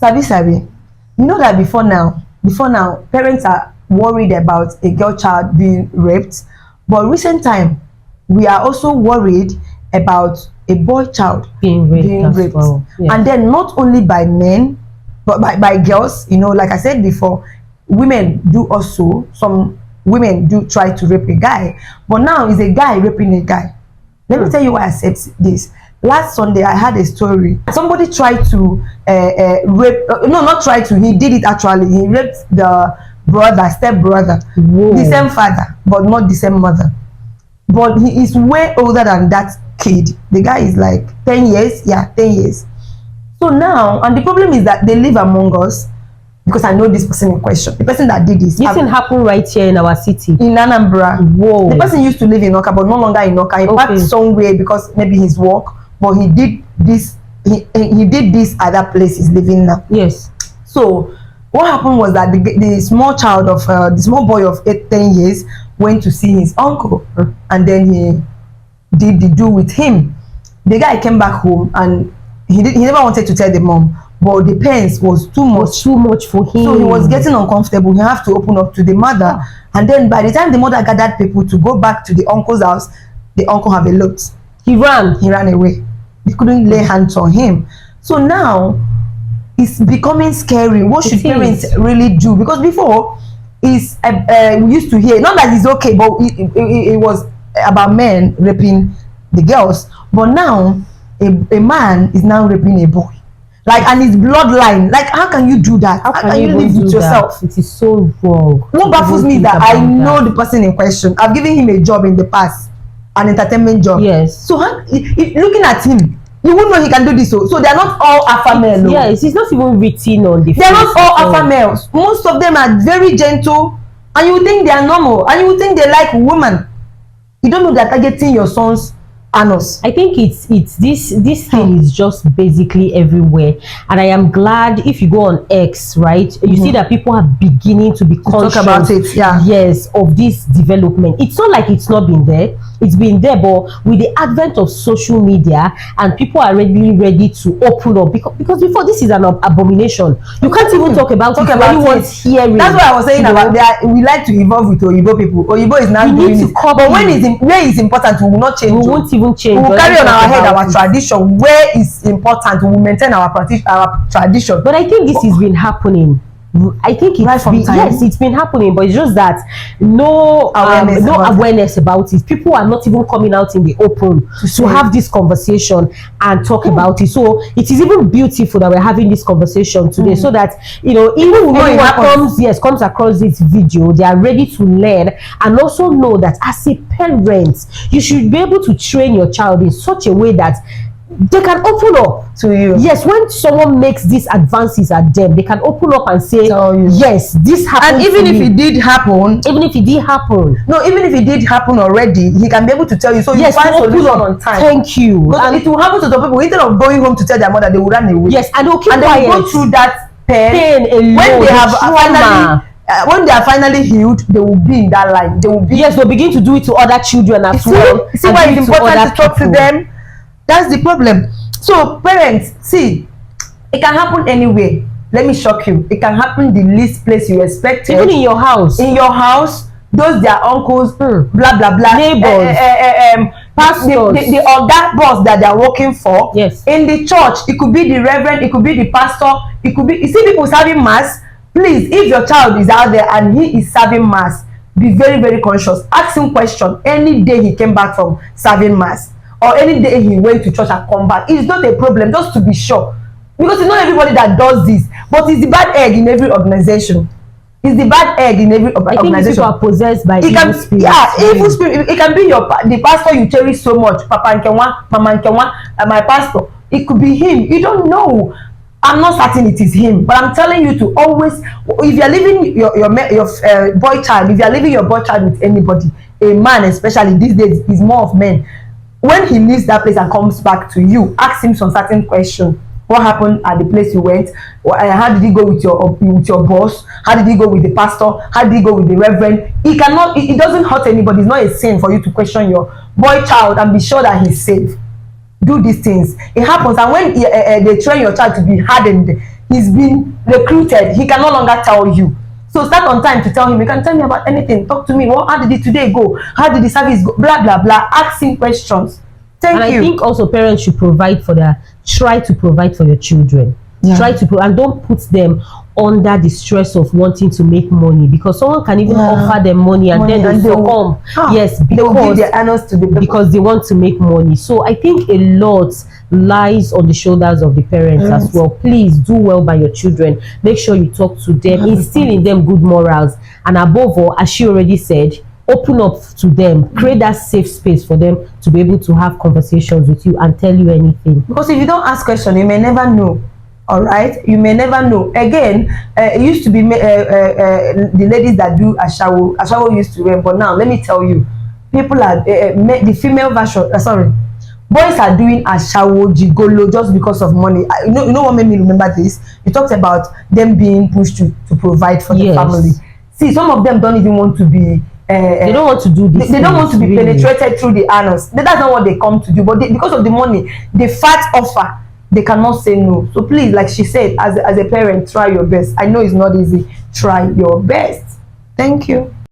Sabi. You know that before now, parents are worried about a girl child being raped, but recent time we are also worried about a boy child Being raped. Well. Yeah. And then not only by men, but by girls. You know, like I said before, women do also. Some women do try to rape a guy, but now is a guy raping a guy. Let me tell you why I said this. Last Sunday, I had a story. Somebody tried to rape. No, not try to. He did it actually. He raped the step brother, the same father, but not the same mother. But he is way older than that kid. The guy is like 10 years. Yeah, 10 years. So now, and the problem is that they live among us, because I know this person in question. The person that did this. This thing happened right here in our city. In Anambra. Whoa. The person used to live in Oka, but no longer in Oka. He parked somewhere because maybe his work, but he did this. He did this at that place he's living now. Yes. So what happened was that the small child of the small boy of 10 years went to see his uncle, and then he did the do with him. The guy came back home, and he never wanted to tell the mom, but the pains was too much for him. So he was getting uncomfortable. He have to open up to the mother, and then by the time the mother gathered people to go back to the uncle's house, the uncle have eloped. He ran away. They couldn't lay hands on him. So now it's becoming scary. What should parents really do? Because before we used to hear, not that it's okay, but it was about men raping the girls, but now a man is now raping a boy, like, and his bloodline. Like, how can you do that? How can you live with yourself? It is so wrong. What baffles me is that I know the person in question. I've given him a job in the past, an entertainment job. Yes. So looking at him, you wouldn't know he can do this. So they're not all alpha males. Yes, it's not even written on the. They're not all alpha males. Most of them are very gentle, and you think they are normal, and you think they like women. You don't know they're targeting your sons. Anus. I think it's this thing is just basically everywhere, and I am glad if you go on X, right, you see that people are beginning to be conscious talk about it. Yes, of this development. It's not like it's not been there, it's been there, but with the advent of social media, and people are ready to open up, because before, this is an abomination. You can't even talk about it. Anyone's hearing. That's what I was saying about that. We like to evolve with Oyibo people. Oyibo is now doing it, but when it's important, we will not change. We won't even change. We will carry on our head our tradition. Where is important, we will maintain our tradition. But I think this has been happening. I think it's been happening, but it's just that no awareness about it. People are not even coming out in the open to have this conversation and talk about it. So it is even beautiful that we're having this conversation today, so that, you know, even when anyone comes across this video, they are ready to learn, and also know that as a parent, you should be able to train your child in such a way that they can open up to you. Yes, when someone makes these advances at them, they can open up and say, yes, this happened. And even if it did happen, even if it did happen already, he can be able to tell you. So you find solution on time. Thank you. And it will happen to the people. Instead of going home to tell their mother, they will run away. Yes, and they'll keep quiet. And they will go through that pain alone. When they have finally when they are finally healed, they will be in that line. They will be. Yes, they'll begin to do it to other children as well. See why it's important to talk to them. That's the problem. So parents, see, it can happen anywhere. Let me shock you. It can happen the least place you expect it. Even in your house. In your house, those their uncles, blah blah blah, neighbors, pastors, the other boss that they are working for. Yes. In the church, it could be the reverend, it could be the pastor, it could be. You see people serving mass. Please, if your child is out there and he is serving mass, be very very conscious. Ask him question. Any day he came back from serving mass, or any day he went to church and come back, it's not a problem, just to be sure, because it's not everybody that does this, but it's the bad egg in every organization. It's the bad egg in every organization. I think people are possessed by evil spirits. Yeah, evil spirit. It can be the pastor you cherish so much, Papa Nkewa, Mama Nkewa, my pastor. It could be him. You don't know. I'm not certain it is him, but I'm telling you to always, if you're leaving your boy child, if you're leaving your boy child with anybody, a man especially these days is more of men. When he leaves that place and comes back to you, ask him some certain question. What happened at the place you went? How did he go with your boss? How did he go with the pastor? How did he go with the reverend? It doesn't hurt anybody. It's not a sin for you to question your boy child and be sure that he's safe. Do these things. It happens, and when they train your child to be hardened, he's been recruited, he can no longer tell you. So start on time to tell him. You can tell me about anything. Talk to me. How did it today go? How did the service go? Blah blah blah. Ask him questions. Thank you. And I think also parents should try to provide for your children. Yeah. Try to and don't put them under the stress of wanting to make money, because someone can even offer them money and then they succumb. Yes, they will give their honors to the people because they want to make money. So I think a lot lies on the shoulders of the parents as well. Please do well by your children. Make sure you talk to them, instill in them good morals, and above all, as she already said, open up to them, create that safe space for them to be able to have conversations with you and tell you anything. Because if you don't ask questions, you may never know. All right, you may never know. Again, it used to be the ladies that do ashawo. Ashawo used to run, but now let me tell you, people are the female version. Sorry, boys are doing ashawo, gigolo just because of money. You know what made me remember this? You talked about them being pushed to provide for the family. See, some of them don't even want to be. They don't want to do this. They don't want to be penetrated through the anus. That's not what they come to do. But because of the money, the fat offer, they cannot say no. So please, like she said, as a parent, try your best. I know it's not easy. Try your best. Thank you.